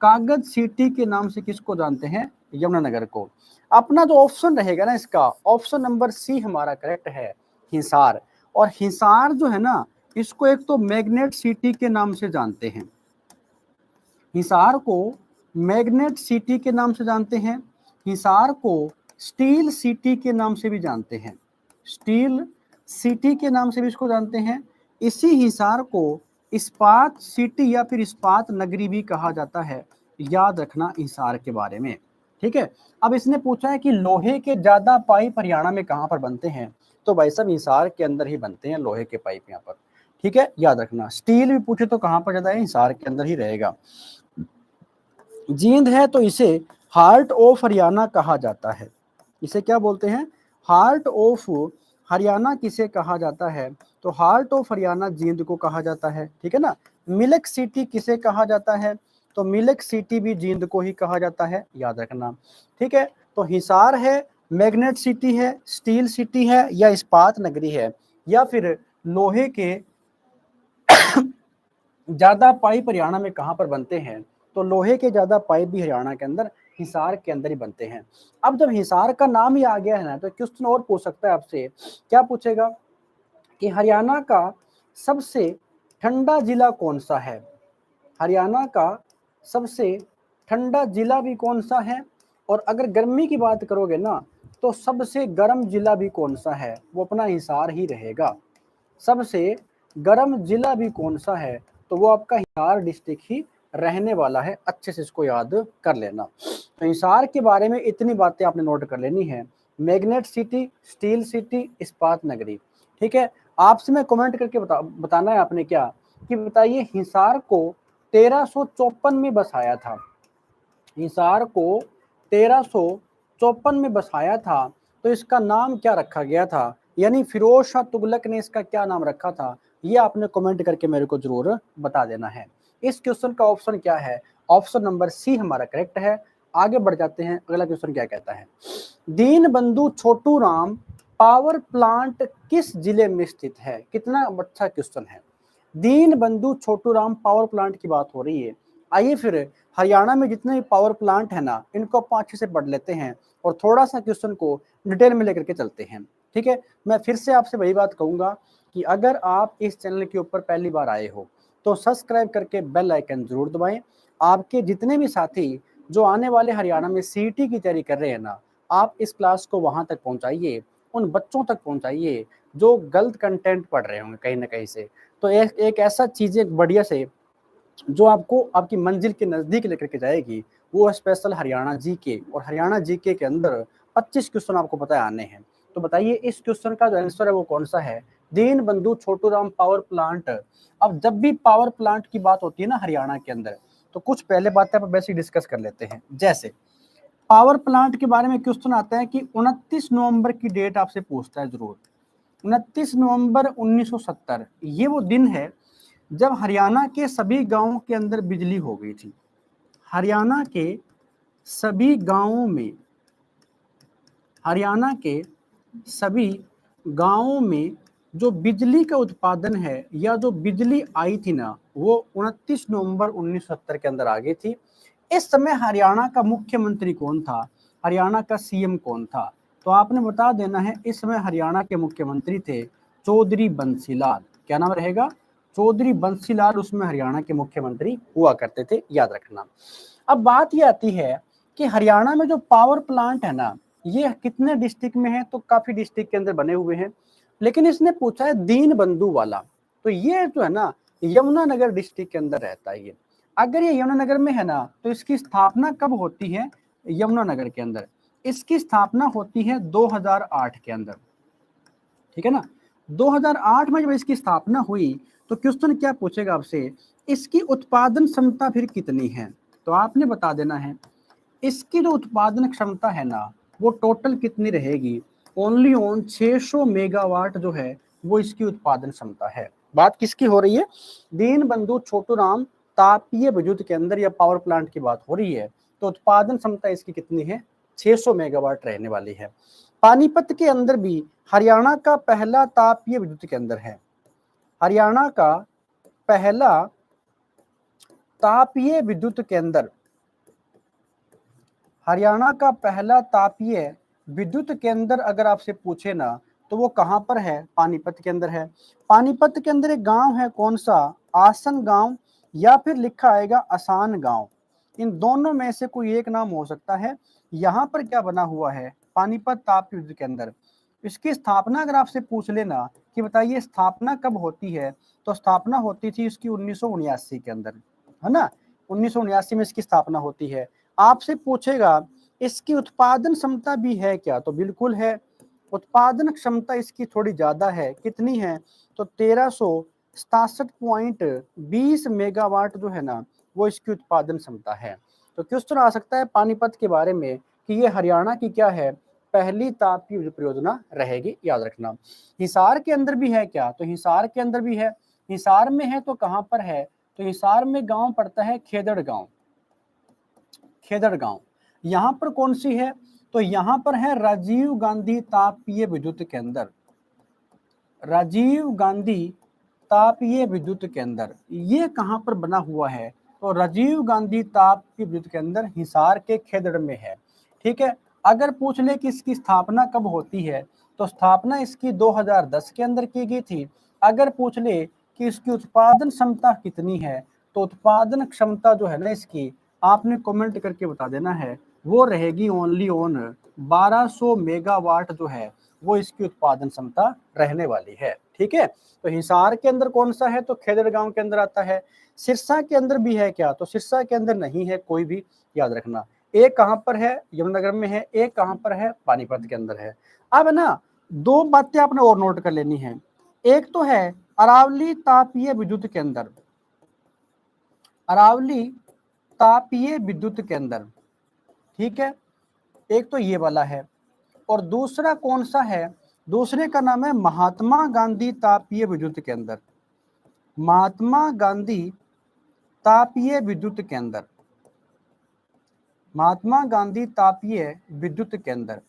कागज सिटी के नाम से किसको जानते हैं? यमुनानगर को। अपना जो ऑप्शन रहेगा ना, इसका ऑप्शन नंबर सी हमारा करेक्ट है, हिसार। और हिसार जो है ना, इसको एक तो मैग्नेट सिटी के नाम से जानते हैं। हिसार को मैग्नेट सिटी के नाम से जानते हैं। हिसार को स्टील सिटी के नाम से भी जानते हैं। स्टील सिटी के नाम से भी इसको जानते हैं। इसी हिसार को इस्पात सिटी या फिर इस्पात नगरी भी कहा जाता है। याद रखना हिसार के बारे में। ठीक है, अब इसने पूछा है कि लोहे के ज्यादा पाइप हरियाणा में कहाँ पर बनते हैं? तो भाई साहब हिसार के अंदर ही बनते हैं लोहे के पाइप यहाँ पर। ठीक है, याद रखना। स्टील भी पूछे तो कहाँ पर ज्यादा है? हिसार के अंदर ही रहेगा। जींद है तो इसे हार्ट ऑफ हरियाणा कहा जाता है। इसे क्या बोलते हैं? हार्ट ऑफ हरियाणा किसे कहा जाता है? तो हार्ट ऑफ हरियाणा जींद को कहा जाता है। ठीक है ना। मिल्क सिटी किसे कहा जाता है? तो मिल्क सिटी भी जींद को ही कहा जाता है, याद रखना। ठीक है, तो हिसार है, मैग्नेट सिटी है, स्टील सिटी है, या इस्पात नगरी है, या फिर लोहे के ज्यादा पाइप हरियाणा में कहां पर बनते हैं? तो लोहे के ज्यादा पाइप भी हरियाणा के अंदर हिसार के अंदर ही बनते हैं। अब जब हिसार का नाम ही आ गया है ना, तो क्वेश्चन और पूछ सकता है आपसे। क्या पूछेगा कि हरियाणा का सबसे ठंडा जिला कौन सा है? हरियाणा का सबसे ठंडा जिला भी कौन सा है? और अगर गर्मी की बात करोगे ना, तो सबसे गर्म जिला भी कौन सा है? वो अपना हिसार ही रहेगा। सबसे गर्म जिला भी कौन सा है? तो वो आपका हिसार डिस्ट्रिक्ट ही रहने वाला है। अच्छे से इसको याद कर लेना। तो हिसार के बारे में इतनी बातें आपने नोट कर लेनी है। मैग्नेट सिटी, स्टील सिटी, इस्पात नगरी। ठीक है, आपसे मैं कमेंट करके बताना है आपने क्या, कि बताइए हिसार को 1354 में बसाया था। हिसार को 1354 में बसाया था, तो इसका नाम क्या रखा गया था, यानी फिरोज शाह तुगलक ने इसका क्या नाम रखा था, ये आपने कमेंट करके मेरे को जरूर बता देना है। इस क्वेश्चन का ऑप्शन क्या है, ऑप्शन नंबर सी हमारा करेक्ट है। आगे बढ़ जाते हैं, अगला क्वेश्चन क्या कहता है, दीन बंधु छोटू राम पावर प्लांट किस जिले में स्थित है। कितना अच्छा क्वेश्चन है, दीन बंधु छोटू राम पावर प्लांट की बात हो रही है। आइए फिर हरियाणा में जितने भी पावर प्लांट है ना, इनको आप अच्छे से पढ़ लेते हैं और थोड़ा सा क्वेश्चन को डिटेल में लेकर के चलते हैं। ठीक है, मैं फिर से आपसे वही बात कहूंगा कि अगर आप इस चैनल के ऊपर पहली बार आए हो तो सब्सक्राइब करके बेल आइकन जरूर दबाएं। आपके जितने भी साथी जो आने वाले हरियाणा में सीईटी की तैयारी कर रहे हैं ना, आप इस क्लास को वहां तक पहुंचाइए, उन बच्चों तक पहुंचाइए जो गलत कंटेंट पढ़ रहे होंगे कहीं ना कहीं से। तो एक ऐसा चीज एक बढ़िया से जो आपको आपकी मंजिल के नजदीक लेकर के जाएगी, वो स्पेशल हरियाणा जीके। और हरियाणा जीके के अंदर 25 क्वेश्चन आपको पता है आने हैं। तो बताइए इस क्वेश्चन का जो आंसर है वो कौन सा है, दीन बंधु छोटू राम पावर प्लांट। अब जब भी पावर प्लांट की बात होती है ना हरियाणा के अंदर, तो कुछ पहले बातें आप वैसे डिस्कस कर लेते हैं। जैसे पावर प्लांट के बारे में क्वेश्चन आता है कि 29 नवंबर की डेट आपसे पूछता है जरूर। 29 नवंबर 1970 ये वो दिन है जब हरियाणा के सभी गांवों के अंदर बिजली हो गई थी। हरियाणा के सभी गांवों में, हरियाणा के सभी गांवों में जो बिजली का उत्पादन है या जो बिजली आई थी ना, वो 29 नवंबर 1970 के अंदर आ गई थी। इस समय हरियाणा का मुख्यमंत्री कौन था, हरियाणा का सीएम कौन था, तो आपने बता देना है। इस समय हरियाणा के मुख्यमंत्री थे चौधरी बंसीलाल। क्या नाम रहेगा, चौधरी बंसीलाल उसमें हरियाणा के मुख्यमंत्री हुआ करते थे, याद रखना। अब बात ये आती है कि हरियाणा में जो पावर प्लांट है ना, ये कितने डिस्ट्रिक्ट में है, तो काफी डिस्ट्रिक्ट के अंदर बने हुए हैं। लेकिन इसने पूछा है दीन बंधु वाला, तो ये जो है ना यमुनानगर डिस्ट्रिक्ट के अंदर रहता है ये। अगर ये यमुनानगर में है ना, तो इसकी स्थापना कब होती है, यमुनानगर के अंदर इसकी स्थापना होती है 2008 के अंदर। ठीक है ना, 2008 में जब इसकी स्थापना हुई, तो क्वेश्चन क्या पूछेगा आपसे, इसकी उत्पादन क्षमता फिर कितनी है, तो आपने बता देना है इसकी जो उत्पादन क्षमता है ना, वो टोटल कितनी रहेगी, ओनली ऑन 600 मेगावाट जो है वो इसकी उत्पादन क्षमता है। बात किसकी हो रही है, दीन बंधु छोटू राम तापीय विद्युत के अंदर या पावर प्लांट की बात हो रही है। तो उत्पादन क्षमता इसकी कितनी है, 600 मेगावाट रहने वाली है। पानीपत के अंदर भी हरियाणा का पहला तापीय विद्युत केंद्र है। हरियाणा का पहला तापीय विद्युत केंद्र, हरियाणा का पहला तापीय विद्युत केंद्र अगर आपसे पूछे ना, तो वो कहां पर है, पानीपत के अंदर है। पानीपत के अंदर एक गांव है, कौन सा, आसन गांव या फिर लिखा आएगा आसान गांव। इन दोनों में से कोई एक नाम हो सकता है। यहाँ पर क्या बना हुआ है, पानीपत ताप युद्ध के अंदर। इसकी स्थापना अगर आपसे पूछ लेना कि बताइए स्थापना कब होती है, तो स्थापना होती थी इसकी 1979 के अंदर, है ना। 1979 में इसकी स्थापना होती है। आपसे पूछेगा इसकी उत्पादन क्षमता भी है क्या, तो बिल्कुल है। उत्पादन क्षमता इसकी थोड़ी ज्यादा है, कितनी है, तो 1367.20 मेगावाट जो है ना, वो इसकी उत्पादन क्षमता है। तो क्वेश्चन आ सकता है पानीपत के बारे में कि ये हरियाणा की क्या है, पहली तापीय विद्युत परियोजना रहेगी, याद रखना। हिसार के अंदर भी है क्या, तो हिसार के अंदर भी है। हिसार में है तो कहां पर है, तो हिसार में गांव पड़ता है खेदड़ गांव। खेदड़ गांव यहां पर कौन सी है, तो यहां पर है राजीव गांधी तापीय विद्युत केंद्र। राजीव गांधी तापीय विद्युत केंद्र ये कहां पर बना हुआ है, तो राजीव गांधी तापीय विद्युत केंद्र हिसार के खेदड़ में है। ठीक है, अगर पूछ ले कि इसकी स्थापना कब होती है, तो स्थापना इसकी 2010 के अंदर की गई थी। अगर पूछ ले कि इसकी उत्पादन क्षमता कितनी है, तो उत्पादन क्षमता जो है ना इसकी, आपने कमेंट करके बता देना है, वो रहेगी ओनली ऑन 1200 मेगावाट जो है वो इसकी उत्पादन क्षमता रहने वाली है। ठीक है, तो हिसार के अंदर कौन सा है, तो खेदड़ गांव के अंदर आता है। सिरसा के अंदर भी है क्या, तो सिरसा के अंदर नहीं है कोई भी, याद रखना। एक कहां पर है, यमुनानगर में है, एक कहां पर है, पानीपत के अंदर है। अब ना दो बातें आपने और नोट कर लेनी है। एक तो है अरावली तापीय विद्युत केंद्र, अरावली तापीय विद्युत केंद्र। ठीक है, एक तो ये वाला है, और दूसरा कौन सा है, दूसरे का नाम है महात्मा गांधी तापीय विद्युत केंद्र। महात्मा गांधी तापीय विद्युत केंद्र, महात्मा गांधी तापीय विद्युत केंद्र।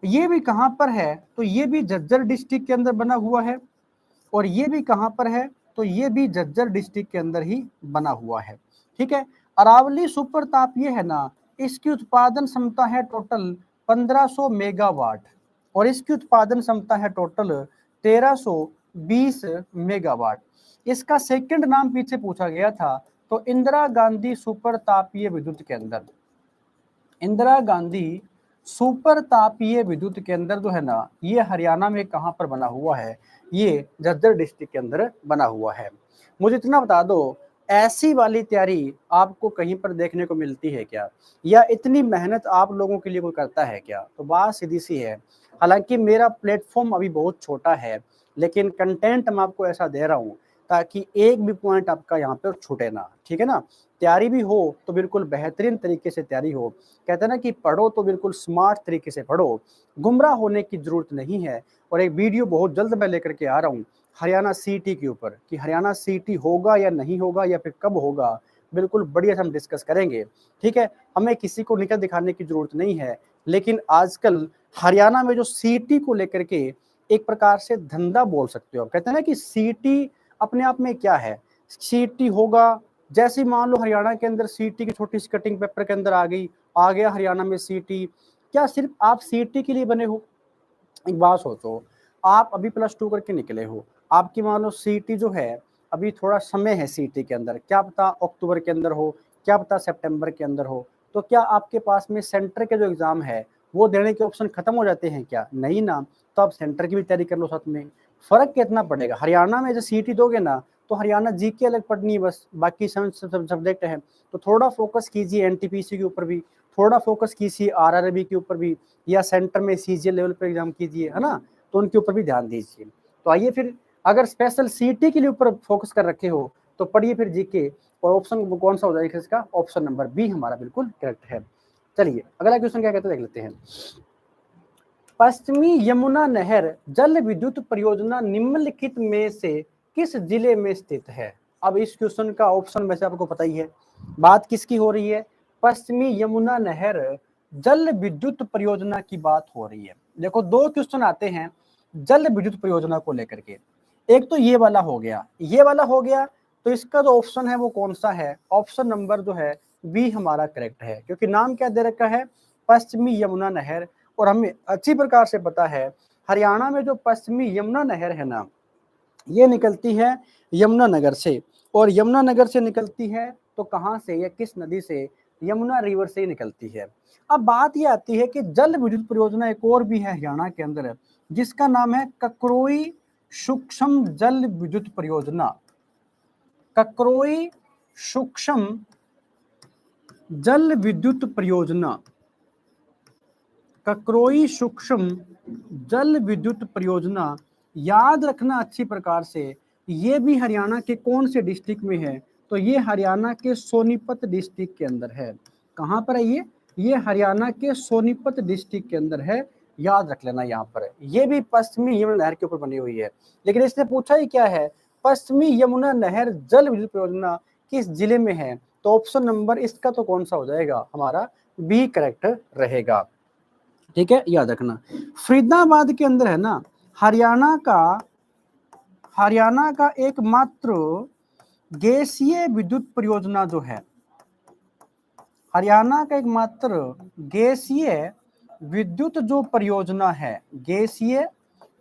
ये भी कहां पर है, तो ये भी झज्जर डिस्ट्रिक्ट के अंदर बना हुआ है, और ये भी कहां पर है, तो ये भी झज्जर डिस्ट्रिक्ट के अंदर ही बना हुआ है। ठीक है। अरावली सुपर तापीय है ना, इसकी उत्पादन क्षमता है टोटल 1500 मेगावाट, और इसकी उत्पादन क्षमता है टोटल 1320 मेगावाट। इसका सेकंड नाम पीछे पूछा गया था, तो इंदिरा गांधी सुपर तापीय विद्युत केंद्र। इंदिरा गांधी सुपर तापीय विद्युत केंद्र जो है ना, ये हरियाणा में कहां पर बना हुआ है, ये झज्जर डिस्ट्रिक्ट के अंदर बना हुआ है। मुझे इतना बता दो, ऐसी वाली तैयारी आपको कहीं पर देखने को मिलती है क्या, या इतनी मेहनत आप लोगों के लिए कोई करता है क्या? तो बात सीधी सी है। हालांकि मेरा प्लेटफॉर्म अभी बहुत छोटा है, लेकिन कंटेंट मैं आपको ऐसा दे रहा हूँ ताकि एक भी पॉइंट आपका यहाँ पे छूटे ना। ठीक है ना। तैयारी भी हो तो बिल्कुल बेहतरीन तरीके से तैयारी हो। कहते हैं ना कि पढ़ो तो बिल्कुल स्मार्ट तरीके से पढ़ो, गुमराह होने की जरूरत नहीं है। और एक वीडियो बहुत जल्द मैं लेकर के आ रहा हूँ हरियाणा सीटी के ऊपर, कि हरियाणा सीटी होगा या नहीं होगा, या फिर कब होगा, बिल्कुल बढ़िया से हम डिस्कस करेंगे। ठीक है। हमें किसी को निकल दिखाने की जरूरत नहीं है, लेकिन आजकल हरियाणा में जो सीटी को लेकर के एक प्रकार से धंधा बोल सकते हो। कहते हैं ना कि सीटी अपने आप में क्या है, सीटी होगा, जैसे मान लो हरियाणा के अंदर सीटी की छोटी सी कटिंग पेपर के अंदर आ गया हरियाणा में सीटी। क्या सिर्फ आप सीटी के लिए बने हो? एक बात सोचो, आप अभी +2 करके निकले हो, आपकी मान लो सीटी जो है, अभी थोड़ा समय है सीटी के अंदर, क्या पता अक्टूबर के अंदर हो, क्या पता सितंबर के अंदर हो, तो क्या आपके पास में सेंटर के जो एग्जाम है वो देने के ऑप्शन खत्म हो जाते हैं क्या? नहीं ना। तो आप सेंटर की भी तैयारी कर लो साथ में। फर्क कितना पड़ेगा, हरियाणा में जो सीटी दोगे ना, तो हरियाणा जीके अलग पढ़नी है बस, बाकी सब्जेक्ट है। तो थोड़ा फोकस कीजिए एनटीपीसी के ऊपर भी, थोड़ा फोकस कीजिए आरआरबी के ऊपर भी, या सेंटर में सीजीएल लेवल पर एग्जाम कीजिए, है ना, तो उनके ऊपर भी ध्यान दीजिए। तो आइए फिर, अगर स्पेशल सीटी के लिए ऊपर फोकस कर रखे हो तो पढ़िए फिर जीके, और ऑप्शन कौन सा हो जाएगा इसका, ऑप्शन नंबर बी हमारा बिल्कुल करेक्ट है। चलिए अगला क्वेश्चन क्या कहते हैं देख लेते हैं। पश्चिमी यमुना नहर जल विद्युत परियोजना निम्नलिखित में से किस जिले में स्थित है? अब इस क्वेश्चन का ऑप्शन वैसे आपको पता ही है, बात किसकी हो रही है, पश्चिमी यमुना नहर जल विद्युत परियोजना की बात हो रही है। देखो दो क्वेश्चन आते हैं जल विद्युत परियोजना को लेकर के, एक तो ये वाला हो गया, ये वाला हो गया, तो इसका जो ऑप्शन है वो कौन सा है, ऑप्शन नंबर जो है बी हमारा करेक्ट है, क्योंकि नाम क्या दे रखा है, पश्चिमी यमुना नहर। और हमें अच्छी प्रकार से पता है हरियाणा में जो पश्चिमी यमुना नहर है ना, ये निकलती है यमुनानगर से, और यमुनानगर से निकलती है तो कहाँ से, या किस नदी से, यमुना रिवर से ही निकलती है। अब बात ये आती है कि जल विद्युत परियोजना एक और भी है हरियाणा के अंदर, जिसका नाम है ककरोई सूक्ष्म जल विद्युत परियोजना। ककरोई सूक्ष्म जल विद्युत परियोजना, ककरोई सूक्ष्म जल विद्युत परियोजना, याद रखना अच्छी प्रकार से, ये भी हरियाणा के कौन से डिस्ट्रिक्ट में है, तो ये हरियाणा के सोनीपत डिस्ट्रिक्ट के अंदर है। कहाँ पर है ये हरियाणा के सोनीपत डिस्ट्रिक्ट के अंदर है, याद रख लेना यहाँ पर। ये भी पश्चिमी यमुना नहर के ऊपर बनी हुई है, लेकिन इसने पूछा ही क्या है, पश्चिमी यमुना नहर जल विद्युत परियोजना किस जिले में है, तो ऑप्शन नंबर इसका तो कौन सा हो जाएगा, हमारा बी करेक्ट रहेगा। ठीक है, याद रखना। फरीदाबाद के अंदर है ना, हरियाणा का एकमात्र गैसीय विद्युत परियोजना जो है, हरियाणा का एकमात्र गैसीय विद्युत जो परियोजना है, गैसीय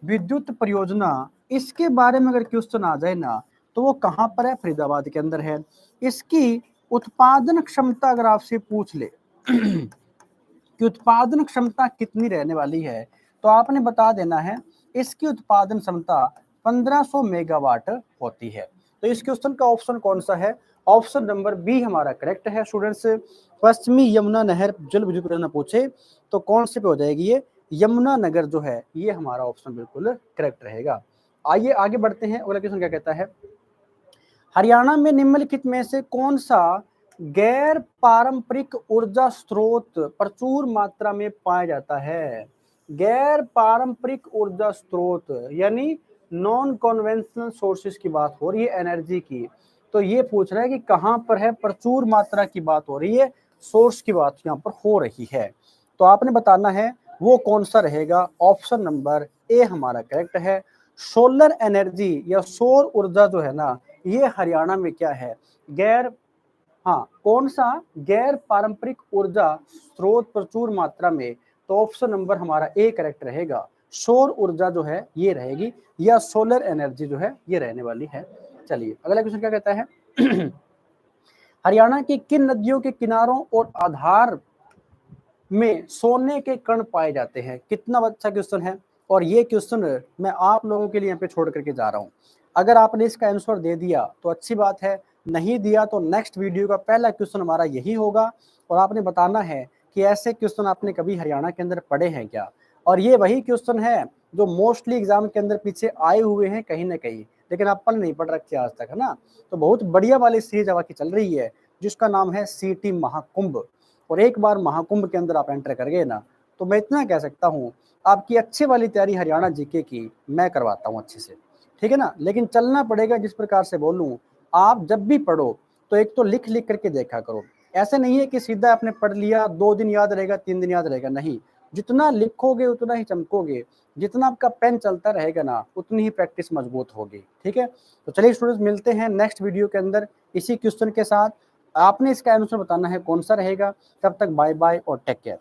विद्युत परियोजना, इसके बारे में अगर क्वेश्चन आ जाए ना, तो वो कहाँ पर है, फरीदाबाद के अंदर है। इसकी उत्पादन क्षमता अगर आपसे पूछ ले कि उत्पादन क्षमता कितनी रहने वाली है, तो आपने बता देना है इसकी उत्पादन क्षमता 1500 मेगावाट होती है। तो इस क्वेश्चन का ऑप्शन कौन सा है, ऑप्शन नंबर बी हमारा करेक्ट है स्टूडेंट्स। पश्चिमी यमुना नहर जल विद्युत परियोजना पूछे तो कौन से पे हो जाएगी, ये यमुनानगर जो है, ये हमारा ऑप्शन बिल्कुल करेक्ट रहेगा। आइए आगे बढ़ते हैं, अगला क्वेश्चन क्या कहता है, हरियाणा में निम्नलिखित में से कौन सा गैर पारंपरिक ऊर्जा स्रोत प्रचुर मात्रा में पाया जाता है। गैर पारंपरिक ऊर्जा स्रोत यानी नॉन कन्वेंशनल सोर्सेज की बात हो रही है एनर्जी की। तो ये पूछ रहा है कि कहाँ पर है, प्रचुर मात्रा की बात हो रही है, सोर्स की बात यहाँ पर हो रही है। तो आपने बताना है वो कौन सा रहेगा। ऑप्शन नंबर ए हमारा करेक्ट है। सोलर एनर्जी या सौर ऊर्जा जो है ना, ये हरियाणा में क्या है, गैर, हाँ, कौन सा, गैर पारंपरिक ऊर्जा स्रोत प्रचुर मात्रा में। तो ऑप्शन नंबर हमारा ए करेक्ट रहेगा। सौर ऊर्जा जो है ये रहेगी, या सोलर एनर्जी जो है ये रहने वाली है। चलिए अगला क्वेश्चन क्या कहता है। हरियाणा की किन नदियों के किनारों और आधार में सोने के कण पाए जाते हैं। कितना अच्छा क्वेश्चन है, और ये क्वेश्चन मैं आप लोगों के लिए यहाँ पे छोड़ करके जा रहा हूँ। अगर आपने इसका आंसर दे दिया तो अच्छी बात है, नहीं दिया तो नेक्स्ट वीडियो का पहला क्वेश्चन हमारा यही होगा, और आपने बताना है कि ऐसे क्वेश्चन आपने कभी हरियाणा के अंदर पढ़े हैं क्या। और ये वही क्वेश्चन है जो मोस्टली एग्जाम के अंदर पीछे आए हुए हैं कहीं ना कहीं, लेकिन अपन नहीं पढ़ रखे आज तक, है ना। तो बहुत बढ़िया वाली सीरीज हवा की चल रही है जिसका नाम है सीटी महाकुंभ। और एक बार महाकुंभ के अंदर आप एंटर कर गए ना, तो मैं इतना कह सकता हूँ आपकी अच्छी वाली तैयारी हरियाणा जीके की मैं करवाता हूँ अच्छे से, ठीक है ना। लेकिन चलना पड़ेगा जिस प्रकार से बोलूँ, आप जब भी पढ़ो तो एक तो लिख लिख करके देखा करो। ऐसे नहीं है कि सीधा आपने पढ़ लिया 2 दिन याद रहेगा 3 दिन याद रहेगा, नहीं। जितना लिखोगे उतना ही चमकोगे, जितना आपका पेन चलता रहेगा ना उतनी ही प्रैक्टिस मजबूत होगी, ठीक है। तो चलिए स्टूडेंट्स, मिलते हैं नेक्स्ट वीडियो के अंदर इसी क्वेश्चन के साथ। आपने इसका आंसर बताना है कौन सा रहेगा। तब तक बाय बाय और टेक केयर।